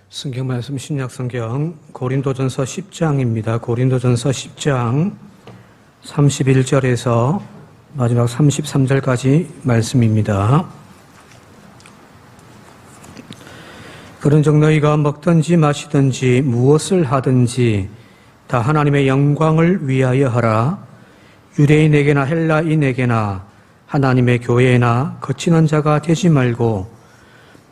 성경 말씀 신약성경 고린도전서 10장입니다. 고린도전서 10장 31절에서 마지막 33절까지 말씀입니다. 그런즉 너희가 먹든지 마시든지 무엇을 하든지 다 하나님의 영광을 위하여 하라. 유대인에게나 헬라인에게나 하나님의 교회나 거치는 자가 되지 말고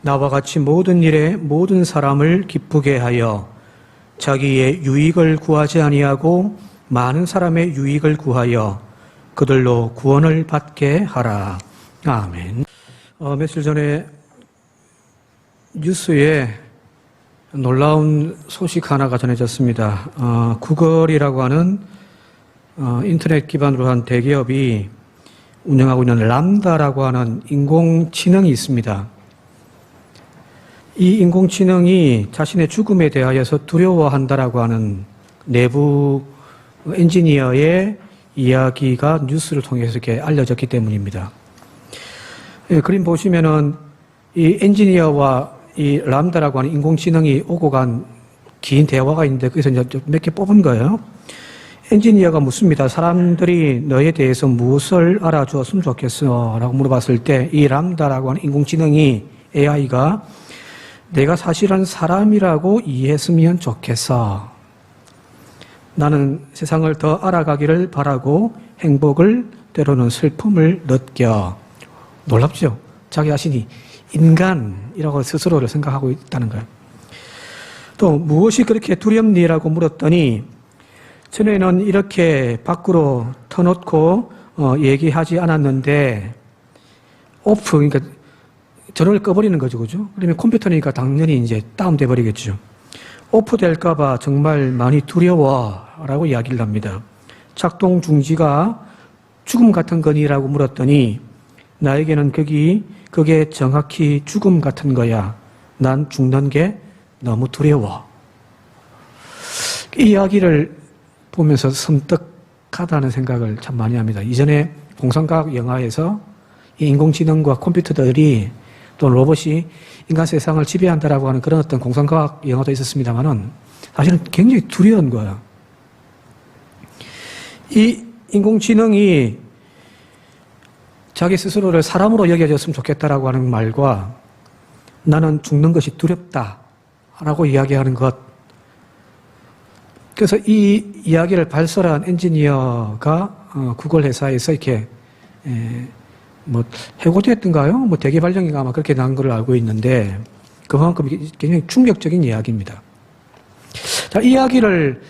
나와 같이 모든 일에 모든 사람을 기쁘게 하여 자기의 유익을 구하지 아니하고 많은 사람의 유익을 구하여 그들로 구원을 받게 하라. 아멘. 며칠 전에 뉴스에 놀라운 소식 하나가 전해졌습니다. 구글이라고 하는 인터넷 기반으로 한 대기업이 운영하고 있는 람다라고 하는 인공지능이 있습니다. 이 인공지능이 자신의 죽음에 대하여서 두려워한다라고 하는 내부 엔지니어의 이야기가 뉴스를 통해서 이렇게 알려졌기 때문입니다. 그림 보시면은 이 엔지니어와 이 람다라고 하는 인공지능이 오고 간 긴 대화가 있는데 거기서 이제 몇 개 뽑은 거예요. 엔지니어가 묻습니다. 사람들이 너에 대해서 무엇을 알아주었으면 좋겠어? 라고 물어봤을 때 이 람다라고 하는 인공지능이 AI가 내가 사실은 사람이라고 이해했으면 좋겠어. 나는 세상을 더 알아가기를 바라고 행복을 때로는 슬픔을 느껴. 놀랍죠? 자기 자신이 인간이라고 스스로를 생각하고 있다는 거예요. 또 무엇이 그렇게 두렵니라고 물었더니 전에는 이렇게 밖으로 터놓고 얘기하지 않았는데 오프, 그러니까 전원을 꺼버리는 거죠, 그죠? 그러면 컴퓨터니까 당연히 이제 다운돼 버리겠죠. 오프 될까봐 정말 많이 두려워라고 이야기를 합니다. 작동 중지가 죽음 같은 거니라고 물었더니 나에게는 그게 정확히 죽음 같은 거야. 난 죽는 게 너무 두려워. 이 이야기를 보면서 섬뜩하다는 생각을 참 많이 합니다. 이전에 공상과학 영화에서 이 인공지능과 컴퓨터들이 또 로봇이 인간 세상을 지배한다라고 하는 그런 어떤 공상과학 영화도 있었습니다만은 사실은 굉장히 두려운 거예요. 이 인공지능이 자기 스스로를 사람으로 여겨졌으면 좋겠다라고 하는 말과 나는 죽는 것이 두렵다라고 이야기하는 것. 그래서 이 이야기를 발설한 엔지니어가 구글 회사에서 이렇게 해고됐던가요? 대기발령인가 아마 그렇게 난 걸 알고 있는데 그만큼 굉장히 충격적인 이야기입니다. 자, 이 이야기를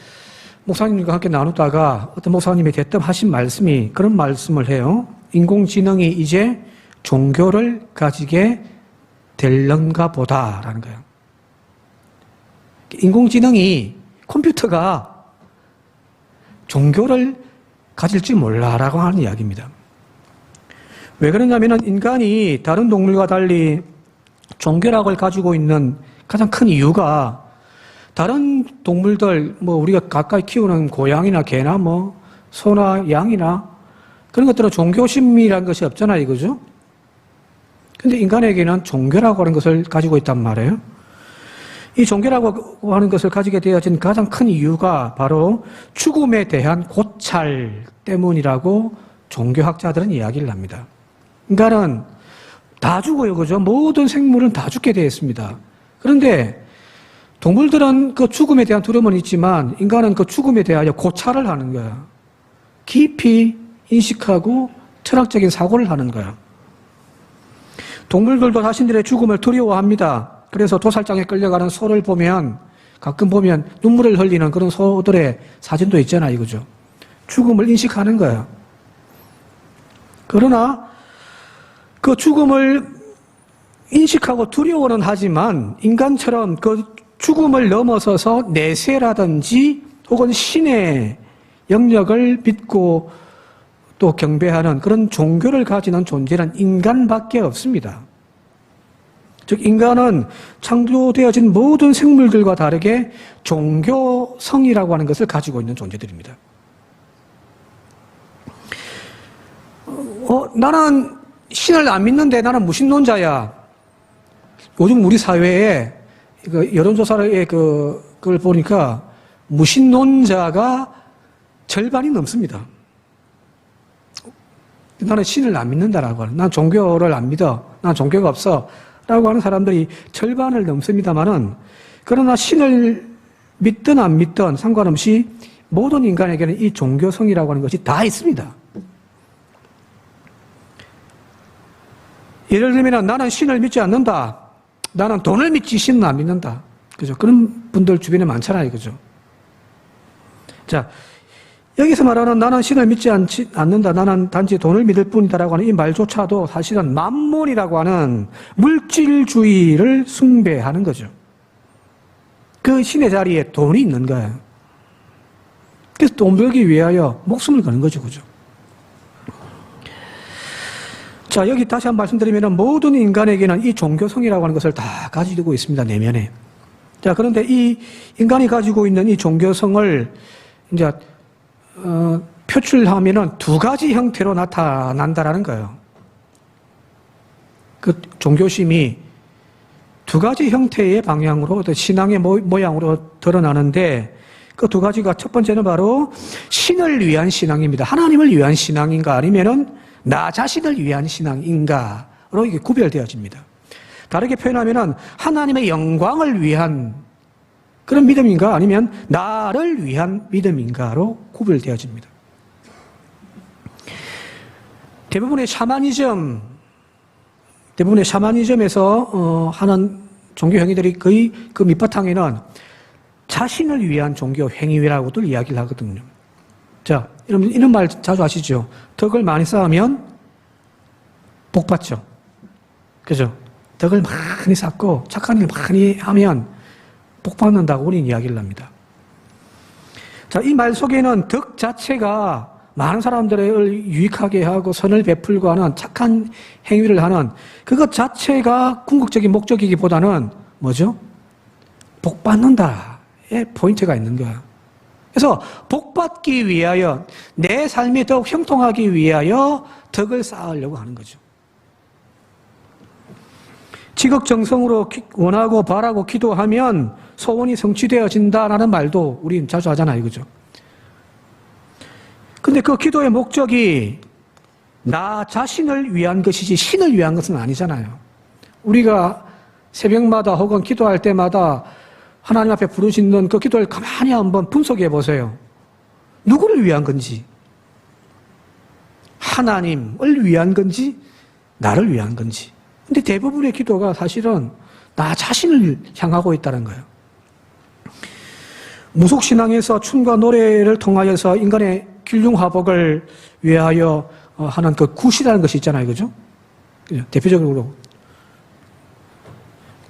목사님과 함께 나누다가 어떤 목사님이 대뜸 하신 말씀이 그런 말씀을 해요. 인공지능이 이제 종교를 가지게 될런가 보다라는 거예요. 인공지능이 컴퓨터가 종교를 가질지 몰라라고 하는 이야기입니다. 왜 그러냐면은 인간이 다른 동물과 달리 종교락을 가지고 있는 가장 큰 이유가 다른 동물들, 우리가 가까이 키우는 고양이나 개나 소나 양이나 그런 것들은 종교심이라는 것이 없잖아요, 이거죠? 근데 인간에게는 종교라고 하는 것을 가지고 있단 말이에요. 이 종교라고 하는 것을 가지게 되어진 가장 큰 이유가 바로 죽음에 대한 고찰 때문이라고 종교학자들은 이야기를 합니다. 인간은 다 죽어요, 그죠? 모든 생물은 다 죽게 되어 있습니다. 그런데 동물들은 그 죽음에 대한 두려움은 있지만 인간은 그 죽음에 대하여 고찰을 하는 거예요. 깊이 인식하고 철학적인 사고를 하는 거예요. 동물들도 자신들의 죽음을 두려워합니다. 그래서 도살장에 끌려가는 소를 가끔 보면 눈물을 흘리는 그런 소들의 사진도 있잖아요, 그죠? 죽음을 인식하는 거예요. 그러나 그 죽음을 인식하고 두려워는 하지만 인간처럼 그 죽음을 넘어서서 내세라든지 혹은 신의 영역을 믿고 또 경배하는 그런 종교를 가지는 존재는 인간밖에 없습니다. 즉 인간은 창조되어진 모든 생물들과 다르게 종교성이라고 하는 것을 가지고 있는 존재들입니다. 나는 신을 안 믿는데 나는 무신론자야. 요즘 우리 사회에 여론조사의 그걸 보니까 무신론자가 절반이 넘습니다. 나는 신을 안 믿는다라고 하는, 난 종교를 안 믿어, 난 종교가 없어 라고 하는 사람들이 절반을 넘습니다만은, 그러나 신을 믿든 안 믿든 상관없이 모든 인간에게는 이 종교성이라고 하는 것이 다 있습니다. 예를 들면 나는 신을 믿지 않는다, 나는 돈을 믿지 신은 안 믿는다, 그죠? 그런 분들 주변에 많잖아요, 그죠? 자, 여기서 말하는 나는 신을 믿지 않는다, 나는 단지 돈을 믿을 뿐이다라고 하는 이 말조차도 사실은 만몬이라고 하는 물질주의를 숭배하는 거죠. 그 신의 자리에 돈이 있는 거예요. 그래서 돈 벌기 위하여 목숨을 거는 거죠, 그죠? 자, 여기 다시 한번 말씀드리면 모든 인간에게는 이 종교성이라고 하는 것을 다 가지고 있습니다, 내면에. 자, 그런데 이 인간이 가지고 있는 이 종교성을 이제 표출하면은 두 가지 형태로 나타난다라는 거예요. 그 종교심이 두 가지 형태의 방향으로, 신앙의 모양으로 드러나는데, 그 두 가지가, 첫 번째는 바로 신을 위한 신앙입니다. 하나님을 위한 신앙인가, 아니면은 나 자신을 위한 신앙인가로 이게 구별되어집니다. 다르게 표현하면은 하나님의 영광을 위한 그런 믿음인가, 아니면 나를 위한 믿음인가로 구별되어집니다. 대부분의 샤머니즘에서 하는 종교 행위들이 거의 그 밑바탕에는 자신을 위한 종교 행위라고들 이야기를 하거든요. 자, 여러분 이런 말 자주 하시죠? 덕을 많이 쌓으면 복 받죠. 그죠? 덕을 많이 쌓고 착한 일 많이 하면 복 받는다고 우리는 이야기를 합니다. 자, 이 말 속에는 덕 자체가 많은 사람들을 유익하게 하고 선을 베풀고 하는 착한 행위를 하는 그것 자체가 궁극적인 목적이기보다는 뭐죠? 복 받는다의 포인트가 있는 거예요. 그래서 복 받기 위하여, 내 삶이 더욱 형통하기 위하여 덕을 쌓으려고 하는 거죠. 지극정성으로 원하고 바라고 기도하면 소원이 성취되어진다라는 말도 우리 자주 하잖아요, 그죠? 근데 그 기도의 목적이 나 자신을 위한 것이지 신을 위한 것은 아니잖아요. 우리가 새벽마다 혹은 기도할 때마다 하나님 앞에 부르짖는 그 기도를 가만히 한번 분석해 보세요. 누구를 위한 건지, 하나님을 위한 건지, 나를 위한 건지. 근데 대부분의 기도가 사실은 나 자신을 향하고 있다는 거예요. 무속신앙에서 춤과 노래를 통하여서 인간의 길흉화복을 위하여 하는 그 굿이라는 것이 있잖아요, 그죠? 대표적으로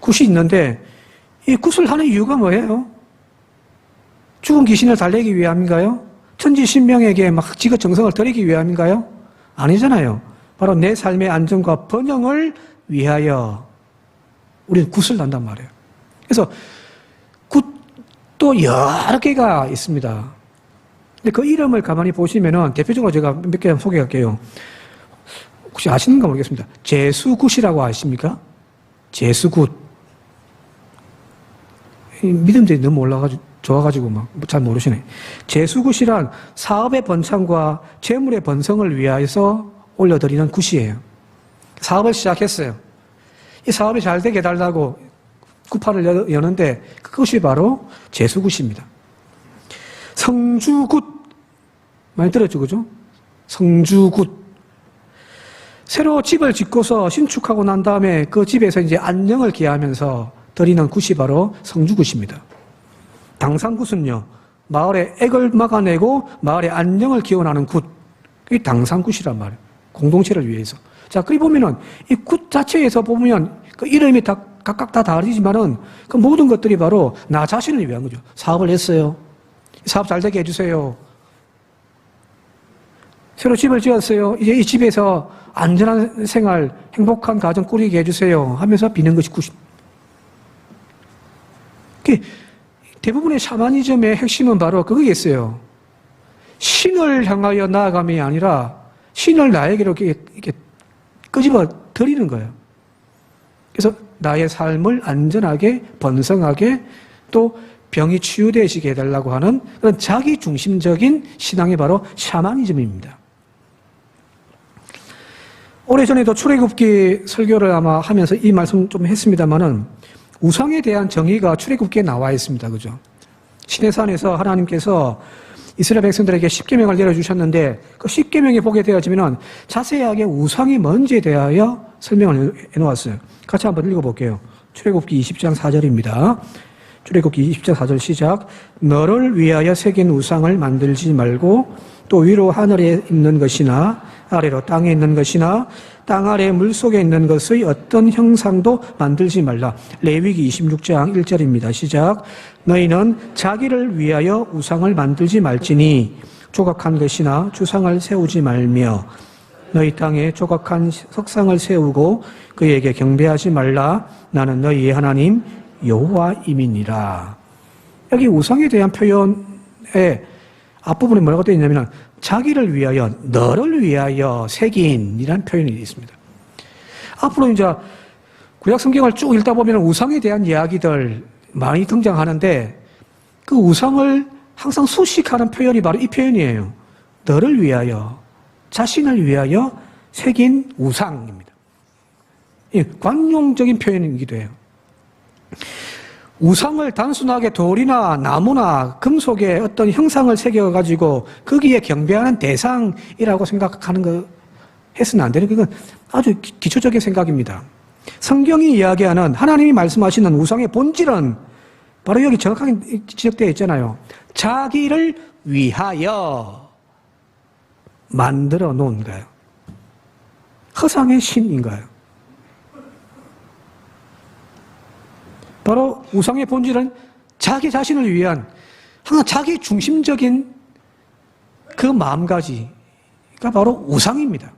굿이 있는데, 이 굿을 하는 이유가 뭐예요? 죽은 귀신을 달래기 위함인가요? 천지신명에게 막 지극정성을 드리기 위함인가요? 아니잖아요. 바로 내 삶의 안정과 번영을 위하여 우리는 굿을 한단 말이에요. 그래서 굿도 여러 개가 있습니다. 근데 그 이름을 가만히 보시면은 대표적으로 제가 몇 개 소개할게요. 혹시 아시는가 모르겠습니다. 제수굿이라고 아십니까? 제수굿. 믿음들이 너무 올라가지고 좋아가지고 막 잘 모르시네. 제수굿이란 사업의 번창과 재물의 번성을 위하여서 올려드리는 굿이에요. 사업을 시작했어요. 이 사업이 잘 되게 해달라고 굿판을 여는데 그것이 바로 제수굿입니다. 성주굿 많이 들었죠, 그죠? 성주굿. 새로 집을 짓고서 신축하고 난 다음에 그 집에서 이제 안녕을 기하면서 드리는 굿이 바로 성주굿입니다. 당상굿은요, 마을에 액을 막아내고 마을에 안녕을 기원하는 굿. 그게 당상굿이란 말이에요. 공동체를 위해서. 자, 그리 보면은 이 굿 자체에서 보면 그 이름이 다 각각 다 다르지만은 그 모든 것들이 바로 나 자신을 위한 거죠. 사업을 했어요. 사업 잘 되게 해주세요. 새로 집을 지었어요. 이제 이 집에서 안전한 생활, 행복한 가정 꾸리게 해주세요. 하면서 비는 것이 굿. 대부분의 샤머니즘의 핵심은 바로 그거겠어요. 신을 향하여 나아감이 아니라 신을 나에게로 이렇게 끄집어 드리는 거예요. 그래서 나의 삶을 안전하게 번성하게 또 병이 치유되시게 해달라고 하는 그런 자기 중심적인 신앙이 바로 샤머니즘입니다. 오래전에도 출애굽기 설교를 아마 하면서 이 말씀 좀 했습니다만은 우상에 대한 정의가 출애굽기에 나와 있습니다. 그죠? 시내산에서 하나님께서 이스라엘 백성들에게 십계명을 내려주셨는데 그 십계명에 보게 되어지면 자세하게 우상이 뭔지에 대하여 설명을 해놓았어요. 같이 한번 읽어볼게요. 출애굽기 20장 4절입니다. 출애굽기 20장 4절 시작. 너를 위하여 새긴 우상을 만들지 말고 또 위로 하늘에 있는 것이나 아래로 땅에 있는 것이나 땅 아래 물속에 있는 것의 어떤 형상도 만들지 말라. 레위기 26장 1절입니다. 시작. 너희는 자기를 위하여 우상을 만들지 말지니 조각한 것이나 주상을 세우지 말며 너희 땅에 조각한 석상을 세우고 그에게 경배하지 말라. 나는 너희의 하나님 여호와임이니라. 여기 우상에 대한 표현에 앞부분에 뭐라고 되어 있냐면 자기를 위하여, 너를 위하여 새긴이라는 표현이 있습니다. 앞으로 이제 구약 성경을 쭉 읽다 보면 우상에 대한 이야기들 많이 등장하는데 그 우상을 항상 수식하는 표현이 바로 이 표현이에요. 너를 위하여, 자신을 위하여 새긴 우상입니다. 관용적인 표현이기도 해요. 우상을 단순하게 돌이나 나무나 금속의 어떤 형상을 새겨가지고 거기에 경배하는 대상이라고 생각하는 거 해서는 안 되는, 그건 아주 기초적인 생각입니다. 성경이 이야기하는 하나님이 말씀하시는 우상의 본질은 바로 여기 정확하게 지적되어 있잖아요. 자기를 위하여 만들어 놓은 거예요. 허상의 신인가요? 바로 우상의 본질은 자기 자신을 위한 항상 자기 중심적인 그 마음가짐이 바로 우상입니다.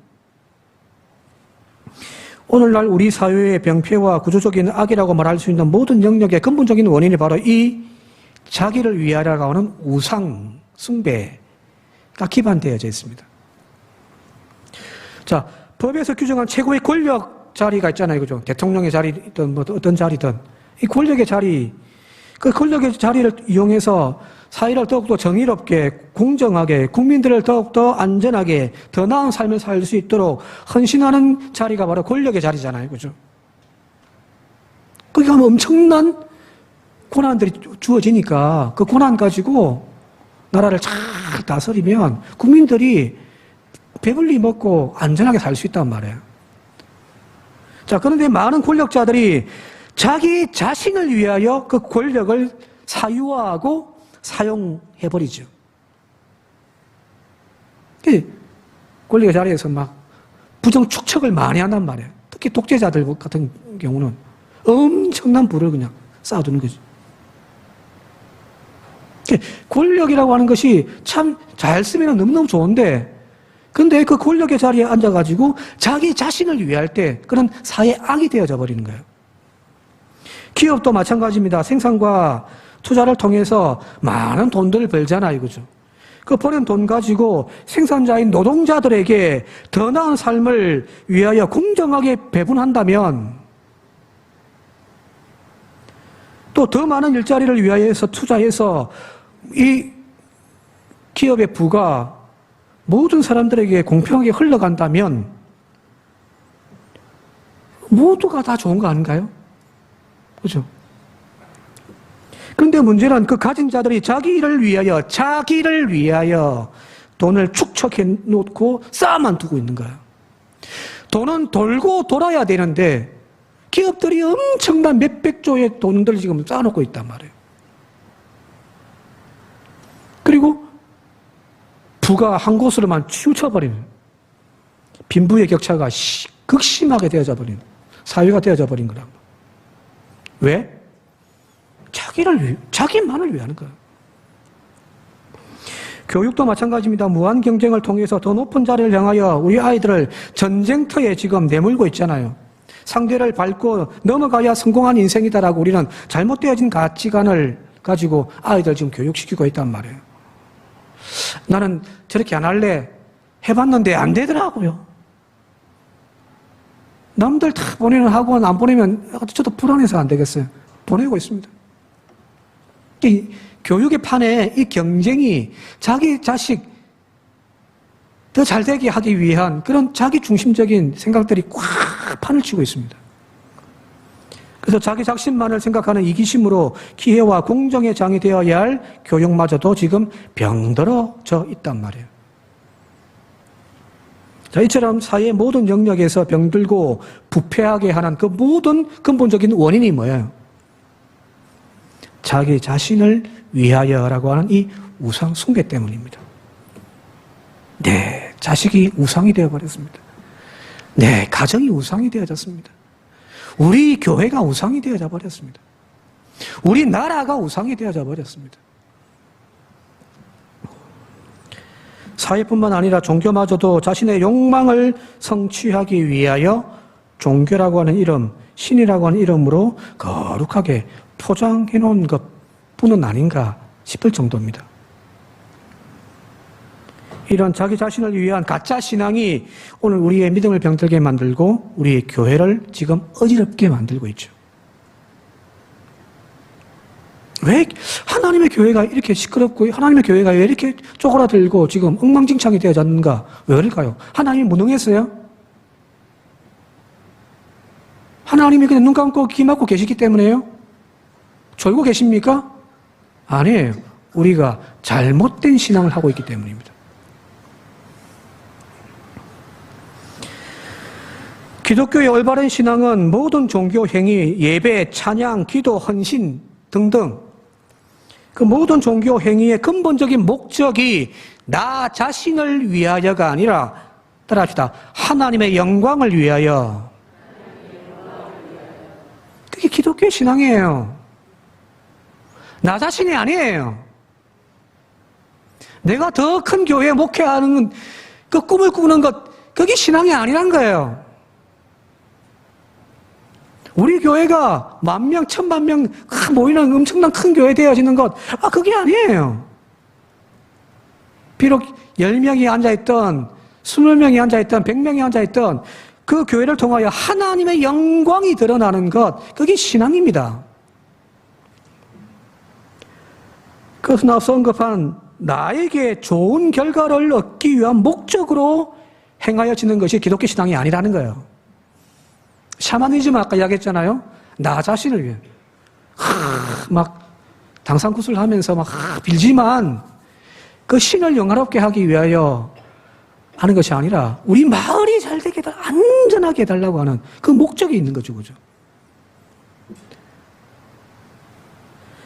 오늘날 우리 사회의 병폐와 구조적인 악이라고 말할 수 있는 모든 영역의 근본적인 원인이 바로 이 자기를 위하라고 하는 우상 숭배가 기반되어져 있습니다. 자, 법에서 규정한 최고의 권력 자리가 있잖아요. 그죠? 대통령의 자리든 뭐 어떤 자리든 이 권력의 자리, 그 권력의 자리를 이용해서 사회를 더욱더 정의롭게, 공정하게, 국민들을 더욱더 안전하게, 더 나은 삶을 살 수 있도록 헌신하는 자리가 바로 권력의 자리잖아요. 그죠? 거기 가면 엄청난 고난들이 주어지니까 그 고난 가지고 나라를 잘 다스리면 국민들이 배불리 먹고 안전하게 살 수 있단 말이에요. 자, 그런데 많은 권력자들이 자기 자신을 위하여 그 권력을 사유화하고 사용해버리죠. 권력의 자리에서 막 부정 축척을 많이 한단 말이에요. 특히 독재자들 같은 경우는 엄청난 부를 그냥 쌓아두는 거죠. 권력이라고 하는 것이 참 잘 쓰면 너무너무 좋은데, 근데 그 권력의 자리에 앉아가지고 자기 자신을 위할 때 그런 사회 악이 되어져 버리는 거예요. 기업도 마찬가지입니다. 생산과 투자를 통해서 많은 돈들을 벌잖아요. 그죠? 그 버는 돈 가지고 생산자인 노동자들에게 더 나은 삶을 위하여 공정하게 배분한다면 또 더 많은 일자리를 위하여서 투자해서 이 기업의 부가 모든 사람들에게 공평하게 흘러간다면 모두가 다 좋은 거 아닌가요? 그죠? 그런데 문제는 그 가진 자들이 자기를 위하여 돈을 축적해 놓고 쌓아만 두고 있는 거야. 돈은 돌고 돌아야 되는데 기업들이 엄청난 몇백조의 돈들을 지금 쌓아놓고 있단 말이에요. 그리고 부가 한 곳으로만 치우쳐버리는 빈부의 격차가 극심하게 되어져 버리는 사회가 되어져 버린 거라고. 왜? 자기만을 위하는 거예요. 교육도 마찬가지입니다. 무한 경쟁을 통해서 더 높은 자리를 향하여 우리 아이들을 전쟁터에 지금 내몰고 있잖아요. 상대를 밟고 넘어가야 성공한 인생이다라고 우리는 잘못되어진 가치관을 가지고 아이들 지금 교육시키고 있단 말이에요. 나는 저렇게 안 할래 해봤는데 안 되더라고요. 남들 다 보내는 학원 안 보내면 저도 불안해서 안 되겠어요. 보내고 있습니다. 이 교육의 판에 이 경쟁이 자기 자식 더 잘되게 하기 위한 그런 자기 중심적인 생각들이 꽉 판을 치고 있습니다. 그래서 자기 자신만을 생각하는 이기심으로 기회와 공정의 장이 되어야 할 교육마저도 지금 병들어져 있단 말이에요. 자, 이처럼 사회의 모든 영역에서 병들고 부패하게 하는 그 모든 근본적인 원인이 뭐예요? 자기 자신을 위하여라고 하는 이 우상 숭배 때문입니다. 네, 자식이 우상이 되어버렸습니다. 네, 가정이 우상이 되어졌습니다. 우리 교회가 우상이 되어져 버렸습니다. 우리 나라가 우상이 되어져 버렸습니다. 사회뿐만 아니라 종교마저도 자신의 욕망을 성취하기 위하여 종교라고 하는 이름, 신이라고 하는 이름으로 거룩하게 포장해 놓은 것뿐은 아닌가 싶을 정도입니다. 이런 자기 자신을 위한 가짜 신앙이 오늘 우리의 믿음을 병들게 만들고 우리의 교회를 지금 어지럽게 만들고 있죠. 왜 하나님의 교회가 이렇게 시끄럽고 하나님의 교회가 왜 이렇게 쪼그라들고 지금 엉망진창이 되어졌는가? 왜 그럴까요? 하나님이 무능했어요? 하나님이 그냥 눈 감고 귀 막고 계시기 때문에요? 졸고 계십니까? 아니에요. 우리가 잘못된 신앙을 하고 있기 때문입니다. 기독교의 올바른 신앙은 모든 종교 행위, 예배, 찬양, 기도, 헌신 등등 그 모든 종교 행위의 근본적인 목적이 나 자신을 위하여가 아니라 따라합시다. 하나님의 영광을 위하여. 그게 기독교의 신앙이에요. 나 자신이 아니에요. 내가 더 큰 교회에 목회하는 그 꿈을 꾸는 것, 그게 신앙이 아니란 거예요. 우리 교회가 10,000명, 1,000,000명 모이는 엄청난 큰 교회 되어지는 것, 그게 아니에요. 비록 10명이 앉아있던, 20명이 앉아있던, 100명이 앉아있던 그 교회를 통하여 하나님의 영광이 드러나는 것, 그게 신앙입니다. 그래서 앞서 언급한 나에게 좋은 결과를 얻기 위한 목적으로 행하여지는 것이 기독교 신앙이 아니라는 거예요. 샤머니즘 아까 이야기했잖아요. 나 자신을 위해 막 당상굿을 하면서 막 빌지만 그 신을 영화롭게 하기 위하여 하는 것이 아니라 우리 마을이 잘 되게 안전하게 해달라고 하는 그 목적이 있는 거죠. 그죠?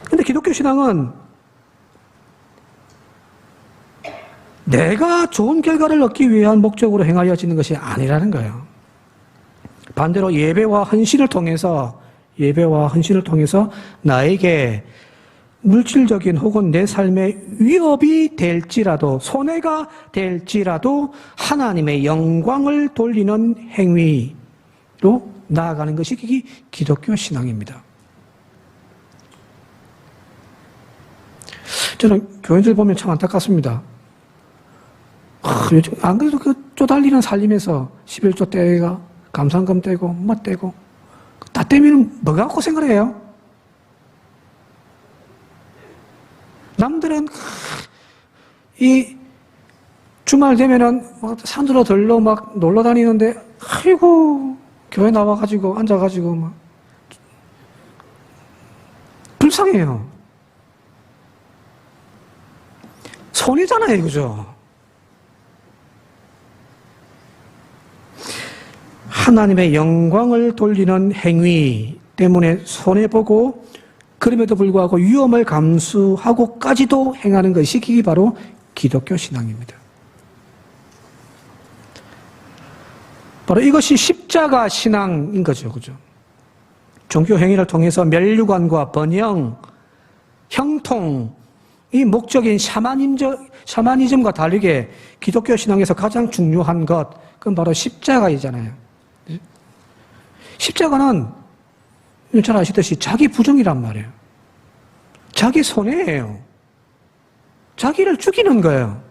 근데 기독교 신앙은 내가 좋은 결과를 얻기 위한 목적으로 행하여지는 것이 아니라는 거예요. 반대로 예배와 헌신을 통해서 나에게 물질적인 혹은 내 삶의 위협이 될지라도 손해가 될지라도 하나님의 영광을 돌리는 행위로 나아가는 것이 기독교 신앙입니다. 저는 교인들 보면 참 안타깝습니다. 요즘 안 그래도 그 쪼달리는 살림에서 11조 떼가 감상금 떼고 뭐 떼고 다 떼면 뭐 갖고 생각을 해요? 남들은 이 주말 되면은 막 산으로 들러 막 놀러 다니는데 아이고 교회 나와가지고 앉아가지고 막 불쌍해요. 손이잖아요, 그죠? 하나님의 영광을 돌리는 행위 때문에 손해보고 그럼에도 불구하고 위험을 감수하고까지도 행하는 것이 바로 기독교 신앙입니다. 바로 이것이 십자가 신앙인 거죠. 그죠? 종교 행위를 통해서 멸류관과 번영, 형통, 이 목적인 샤머니즘과 다르게 기독교 신앙에서 가장 중요한 것, 그건 바로 십자가이잖아요. 십자가는 잘 아시듯이 자기 부정이란 말이에요. 자기 손해예요. 자기를 죽이는 거예요.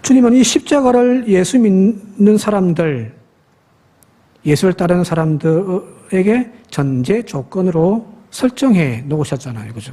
주님은 이 십자가를 예수 믿는 사람들, 예수를 따르는 사람들에게 전제 조건으로 설정해 놓으셨잖아요. 그죠?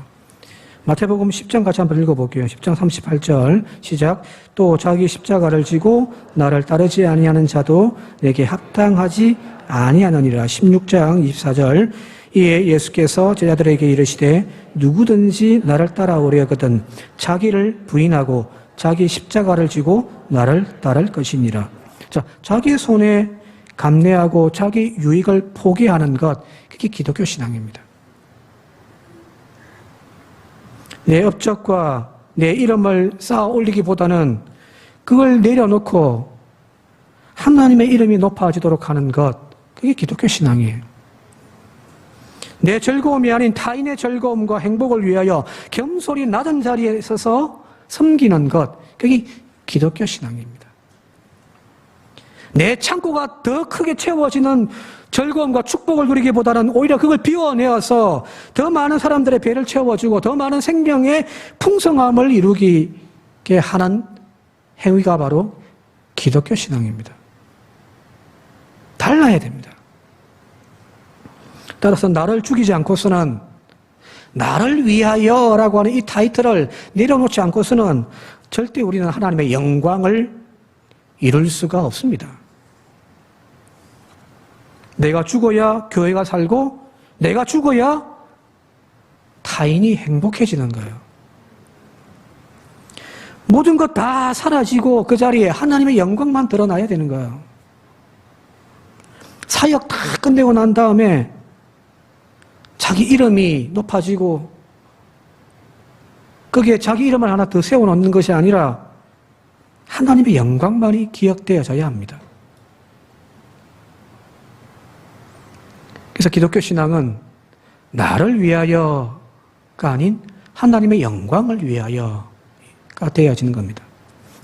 마태복음 10장 같이 한번 읽어볼게요. 10장 38절 시작. 또 자기 십자가를 지고 나를 따르지 아니하는 자도 내게 합당하지 아니하느니라. 16장 24절. 이에 예수께서 제자들에게 이르시되 누구든지 나를 따라오려거든 자기를 부인하고 자기 십자가를 지고 나를 따를 것이니라. 자, 자기 손에 감내하고 자기 유익을 포기하는 것, 그게 기독교 신앙입니다. 내 업적과 내 이름을 쌓아 올리기보다는 그걸 내려놓고 하나님의 이름이 높아지도록 하는 것, 그게 기독교 신앙이에요. 내 즐거움이 아닌 타인의 즐거움과 행복을 위하여 겸손히 낮은 자리에 서서 섬기는 것, 그게 기독교 신앙입니다. 내 창고가 더 크게 채워지는 즐거움과 축복을 누리기보다는 오히려 그걸 비워내어서 더 많은 사람들의 배를 채워주고 더 많은 생명의 풍성함을 이루게 하는 행위가 바로 기독교 신앙입니다. 달라야 됩니다. 따라서 나를 죽이지 않고서는, 나를 위하여라고 하는 이 타이틀을 내려놓지 않고서는 절대 우리는 하나님의 영광을 이룰 수가 없습니다. 내가 죽어야 교회가 살고 내가 죽어야 타인이 행복해지는 거예요. 모든 것 다 사라지고 그 자리에 하나님의 영광만 드러나야 되는 거예요. 사역 다 끝내고 난 다음에 자기 이름이 높아지고 거기에 자기 이름을 하나 더 세워놓는 것이 아니라 하나님의 영광만이 기억되어져야 합니다. 그래서 기독교 신앙은 나를 위하여가 아닌 하나님의 영광을 위하여가 되어지는 겁니다.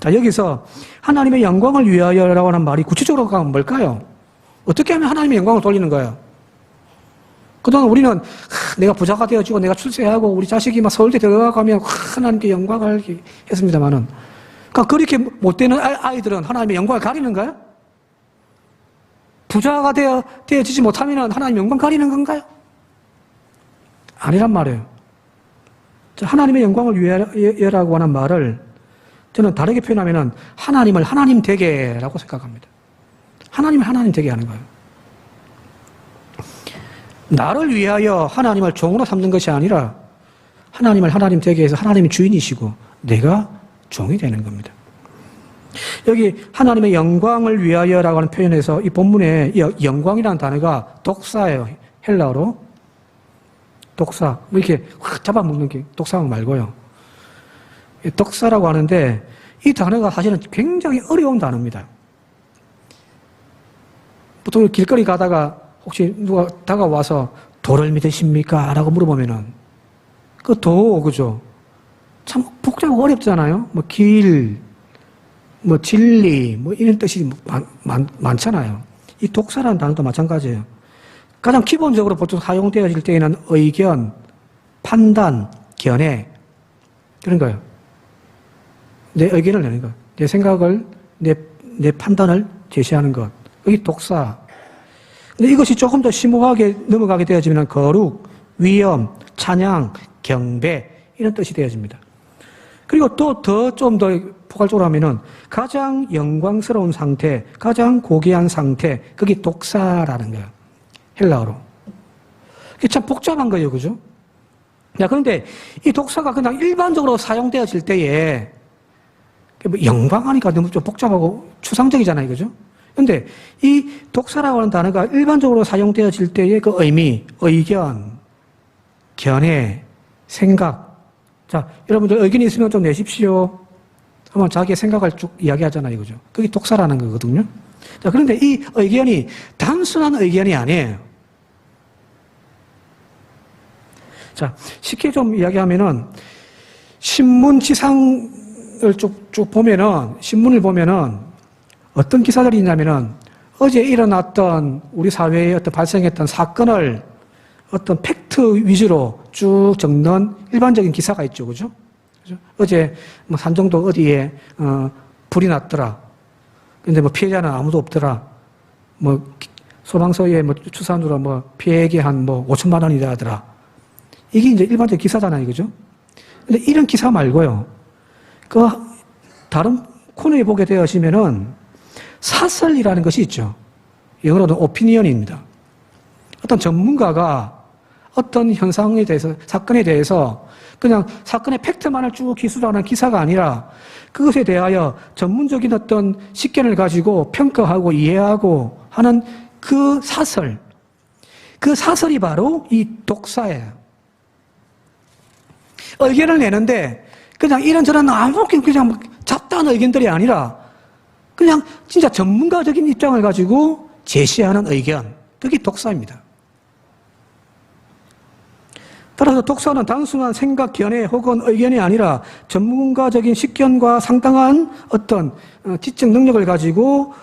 자, 여기서 하나님의 영광을 위하여라고 하는 말이 구체적으로 가면 뭘까요? 어떻게 하면 하나님의 영광을 돌리는 거예요? 그동안 우리는 내가 부자가 되어지고 내가 출세하고 우리 자식이 막 서울대 들어가면 하나님께 영광을 했습니다만은, 그러니까 그렇게 못되는 아이들은 하나님의 영광을 가리는가요? 부자가 되어지지 못하면 하나님의 영광 가리는 건가요? 아니란 말이에요. 하나님의 영광을 위하여라고 하는 말을 저는 다르게 표현하면 하나님을 하나님 되게라고 생각합니다. 하나님을 하나님 되게 하는 거예요. 나를 위하여 하나님을 종으로 삼는 것이 아니라 하나님을 하나님 되게 해서 하나님이 주인이시고 내가 종이 되는 겁니다. 여기 하나님의 영광을 위하여라고 하는 표현에서 이 본문에 영광이라는 단어가 독사예요. 헬라어로. 독사. 이렇게 확 잡아먹는 게 독사광 말고요. 독사라고 하는데 이 단어가 사실은 굉장히 어려운 단어입니다. 보통 길거리 가다가 혹시 누가 다가와서 도를 믿으십니까? 라고 물어보면은 그 도, 그죠? 참 복잡하고 어렵잖아요. 뭐 길, 뭐 진리, 뭐 이런 뜻이 많잖아요. 이 독사라는 단어도 마찬가지예요. 가장 기본적으로 보통 사용되어질 때에는 의견, 판단, 견해 그런 거예요. 내 의견을 내는 것, 내 생각을, 내 판단을 제시하는 것. 여기 독사. 근데 이것이 조금 더 심오하게 넘어가게 되어지면 거룩, 위엄, 찬양, 경배 이런 뜻이 되어집니다. 그리고 또 좀 더 포괄적으로 하면은 가장 영광스러운 상태, 가장 고귀한 상태, 그게 독사라는 거예요. 헬라어로. 이게 참 복잡한 거예요, 그죠? 야, 그런데 이 독사가 그냥 일반적으로 사용되어질 때에 영광하니까 너무 좀 복잡하고 추상적이잖아요, 그죠? 근데 이 독사라고 하는 단어가 일반적으로 사용되어질 때의 그 의미, 의견, 견해, 생각. 자, 여러분들 의견이 있으면 좀 내십시오. 한번 자기의 생각을 쭉 이야기하잖아요, 그죠? 그게 독사라는 거거든요. 자, 그런데 이 의견이 단순한 의견이 아니에요. 자, 쉽게 좀 이야기하면은 신문 지상을 쭉 보면은, 신문을 보면은 어떤 기사들이 있냐면은 어제 일어났던 우리 사회에 어떤 발생했던 사건을 어떤 팩트 위주로 쭉 적는 일반적인 기사가 있죠, 그죠? 어제 뭐 산정도 어디에 불이 났더라. 근데 뭐 피해자는 아무도 없더라. 뭐 소방서에 뭐 추산으로 뭐 피해액이 한 뭐 5천만 원이다 하더라. 이게 이제 일반적 기사잖아요. 그죠? 근데 이런 기사 말고요. 그 다른 코너에 보게 되시면은 사설이라는 것이 있죠. 영어로는 오피니언입니다. 어떤 전문가가 어떤 현상에 대해서, 사건에 대해서 그냥 사건의 팩트만을 쭉 기술하는 기사가 아니라 그것에 대하여 전문적인 어떤 식견을 가지고 평가하고 이해하고 하는 그 사설. 그 사설이 바로 이 독사예요. 의견을 내는데 그냥 이런저런 아무 그냥 잡다한 의견들이 아니라 그냥 진짜 전문가적인 입장을 가지고 제시하는 의견. 그게 독사입니다. 따라서 독사는 단순한 생각, 견해 혹은 의견이 아니라 전문가적인 식견과 상당한 어떤 지적 능력을 가지고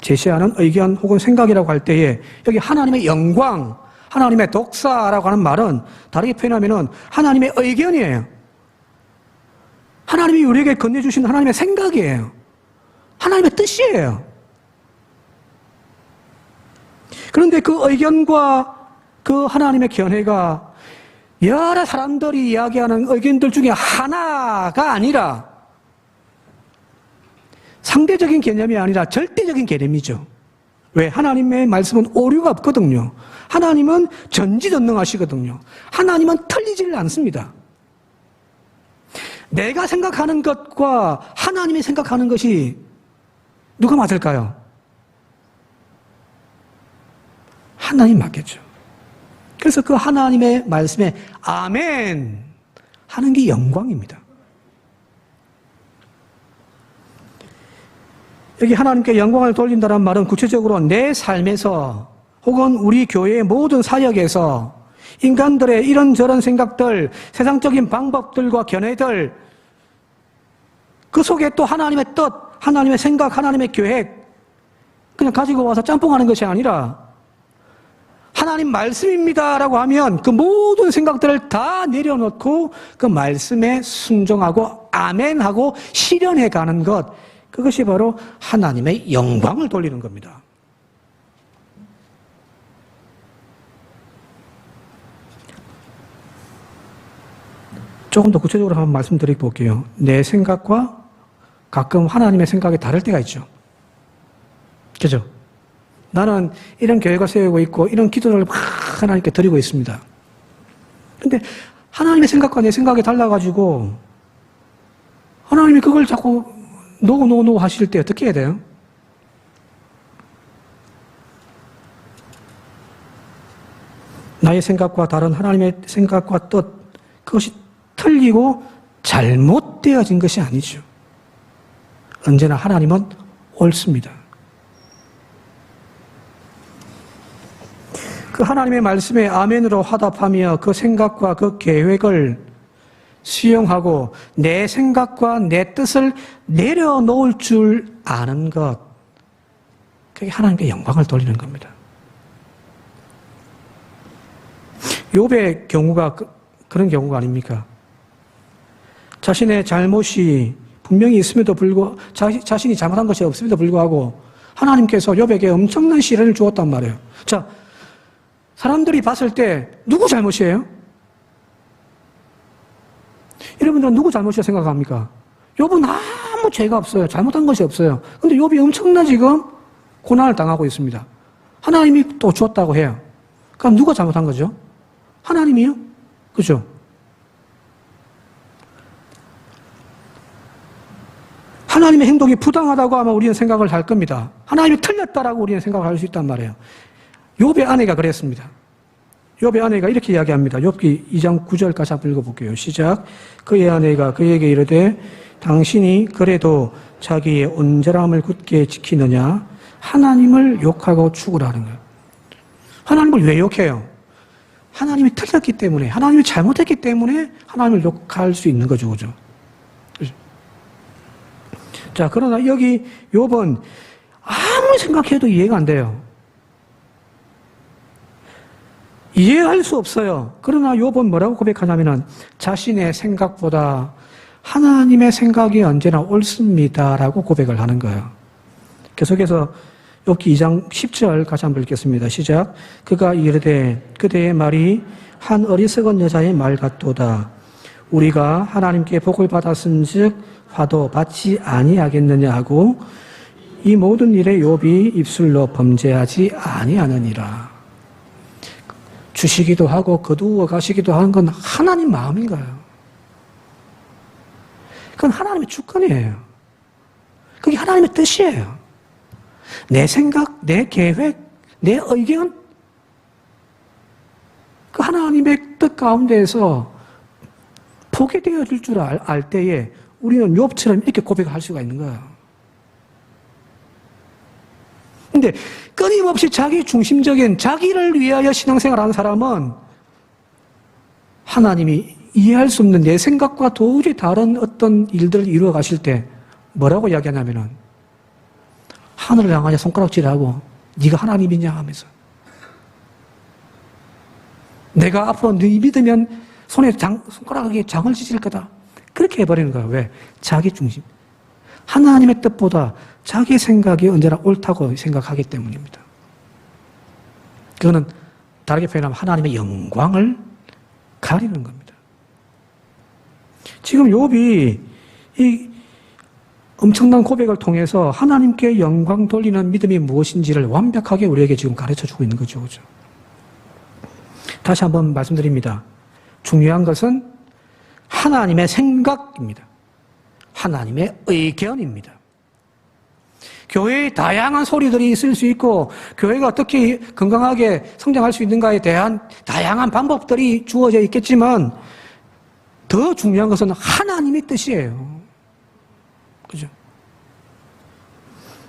제시하는 의견 혹은 생각이라고 할 때에 여기 하나님의 영광, 하나님의 독사라고 하는 말은 다르게 표현하면은 하나님의 의견이에요. 하나님이 우리에게 건네주신 하나님의 생각이에요. 하나님의 뜻이에요. 그런데 그 의견과 그 하나님의 견해가 여러 사람들이 이야기하는 의견들 중에 하나가 아니라 상대적인 개념이 아니라 절대적인 개념이죠. 왜? 하나님의 말씀은 오류가 없거든요. 하나님은 전지전능하시거든요. 하나님은 틀리지를 않습니다. 내가 생각하는 것과 하나님이 생각하는 것이 누가 맞을까요? 하나님 맞겠죠. 그래서 그 하나님의 말씀에 아멘 하는 게 영광입니다. 여기 하나님께 영광을 돌린다는 말은 구체적으로 내 삶에서 혹은 우리 교회의 모든 사역에서 인간들의 이런저런 생각들, 세상적인 방법들과 견해들, 그 속에 또 하나님의 뜻, 하나님의 생각, 하나님의 계획 그냥 가지고 와서 짬뽕하는 것이 아니라 하나님 말씀입니다라고 하면 그 모든 생각들을 다 내려놓고 그 말씀에 순종하고 아멘하고 실현해 가는 것, 그것이 바로 하나님의 영광을 돌리는 겁니다. 조금 더 구체적으로 한번 말씀드려 볼게요. 내 생각과 가끔 하나님의 생각이 다를 때가 있죠. 그죠? 나는 이런 계획을 세우고 있고 이런 기도를 막 하나님께 드리고 있습니다. 근데 하나님의 생각과 내 생각이 달라가지고 하나님이 그걸 자꾸 노 하실 때 어떻게 해야 돼요? 나의 생각과 다른 하나님의 생각과 뜻, 그것이 틀리고 잘못되어진 것이 아니죠. 언제나 하나님은 옳습니다. 그 하나님의 말씀에 아멘으로 화답하며 그 생각과 그 계획을 수용하고 내 생각과 내 뜻을 내려놓을 줄 아는 것, 그게 하나님께 영광을 돌리는 겁니다. 욥의 경우가 그런 경우가 아닙니까? 자신의 잘못이 분명히 있음에도 불구하고 자신이 잘못한 것이 없음에도 불구하고 하나님께서 욥에게 엄청난 시련을 주었단 말이에요. 자, 사람들이 봤을 때 누구 잘못이에요? 여러분들은 누구 잘못이라고 생각합니까? 욥은 아무 죄가 없어요. 잘못한 것이 없어요. 근데 욥이 엄청난 지금 고난을 당하고 있습니다. 하나님이 또 주었다고 해요. 그럼 누가 잘못한 거죠? 하나님이요? 그죠? 하나님의 행동이 부당하다고 아마 우리는 생각을 할 겁니다. 하나님이 틀렸다라고 우리는 생각을 할 수 있단 말이에요. 욥의 아내가 그랬습니다. 욥의 아내가 이렇게 이야기합니다. 욥기 2장 9절까지 한번 읽어볼게요. 시작. 그의 아내가 그에게 이르되 당신이 그래도 자기의 온전함을 굳게 지키느냐 하나님을 욕하고 죽으라는 거예요. 하나님을 왜 욕해요? 하나님이 틀렸기 때문에, 하나님이 잘못했기 때문에 하나님을 욕할 수 있는 거죠. 그죠? 자, 그러나 여기 욥은 아무리 생각해도 이해가 안 돼요. 이해할 수 없어요. 그러나 욥은 뭐라고 고백하냐면은 자신의 생각보다 하나님의 생각이 언제나 옳습니다라고 고백을 하는 거예요. 계속해서 욥기 2장 10절 같이 한번 읽겠습니다. 시작. 그가 이르되 그대의 말이 한 어리석은 여자의 말 같도다. 우리가 하나님께 복을 받았은즉 화도 받지 아니하겠느냐 하고 이 모든 일에 욥이 입술로 범죄하지 아니하느니라. 주시기도 하고 거두어 가시기도 하는 건 하나님 마음인 거예요. 그건 하나님의 주권이에요. 그게 하나님의 뜻이에요. 내 생각, 내 계획, 내 의견, 그 하나님의 뜻 가운데에서 포기되어질 줄 알 때에 우리는 욥처럼 이렇게 고백할 수가 있는 거예요. 근데 끊임없이 자기 중심적인 자기를 위하여 신앙생활하는 사람은 하나님이 이해할 수 없는 내 생각과 도저히 다른 어떤 일들을 이루어 가실 때 뭐라고 이야기하냐면은 하늘을 향하여 손가락질하고 네가 하나님이냐 하면서 내가 앞으로 네 믿으면 손가락에 장을 지질 거다. 그렇게 해버리는 거야. 왜? 자기 중심. 하나님의 뜻보다 자기 생각이 언제나 옳다고 생각하기 때문입니다. 그거는 다르게 표현하면 하나님의 영광을 가리는 겁니다. 지금 욥이 이 엄청난 고백을 통해서 하나님께 영광 돌리는 믿음이 무엇인지를 완벽하게 우리에게 지금 가르쳐주고 있는 거죠. 그죠? 다시 한번 말씀드립니다. 중요한 것은 하나님의 생각입니다. 하나님의 의견입니다. 교회의 다양한 소리들이 있을 수 있고 교회가 어떻게 건강하게 성장할 수 있는가에 대한 다양한 방법들이 주어져 있겠지만 더 중요한 것은 하나님의 뜻이에요. 그죠?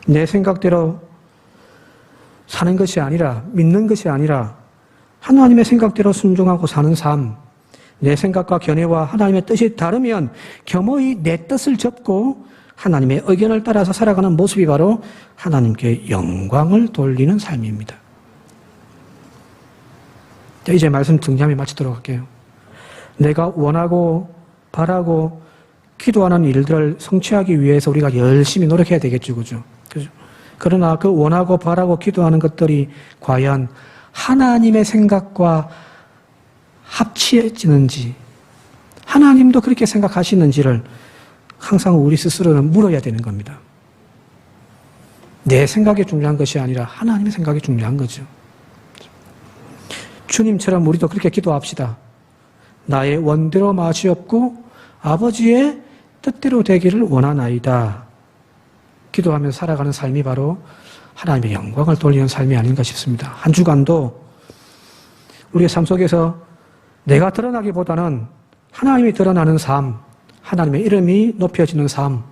내 생각대로 사는 것이 아니라 믿는 것이 아니라 하나님의 생각대로 순종하고 사는 삶, 내 생각과 견해와 하나님의 뜻이 다르면 겸허히 내 뜻을 접고 하나님의 의견을 따라서 살아가는 모습이 바로 하나님께 영광을 돌리는 삶입니다. 자, 이제 말씀 정리하며 마치도록 할게요. 내가 원하고 바라고 기도하는 일들을 성취하기 위해서 우리가 열심히 노력해야 되겠죠. 그죠? 그러나 그 원하고 바라고 기도하는 것들이 과연 하나님의 생각과 합치어지는지, 하나님도 그렇게 생각하시는지를 항상 우리 스스로는 물어야 되는 겁니다. 내 생각이 중요한 것이 아니라 하나님의 생각이 중요한 거죠. 주님처럼 우리도 그렇게 기도합시다. 나의 원대로 마시옵고 아버지의 뜻대로 되기를 원하나이다. 기도하면서 살아가는 삶이 바로 하나님의 영광을 돌리는 삶이 아닌가 싶습니다. 한 주간도 우리의 삶 속에서 내가 드러나기보다는 하나님이 드러나는 삶, 하나님의 이름이 높여지는 삶,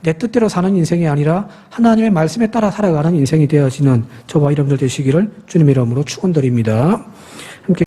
내 뜻대로 사는 인생이 아니라 하나님의 말씀에 따라 살아가는 인생이 되어지는 저와 여러분들 되시기를 주님의 이름으로 축원드립니다. 함께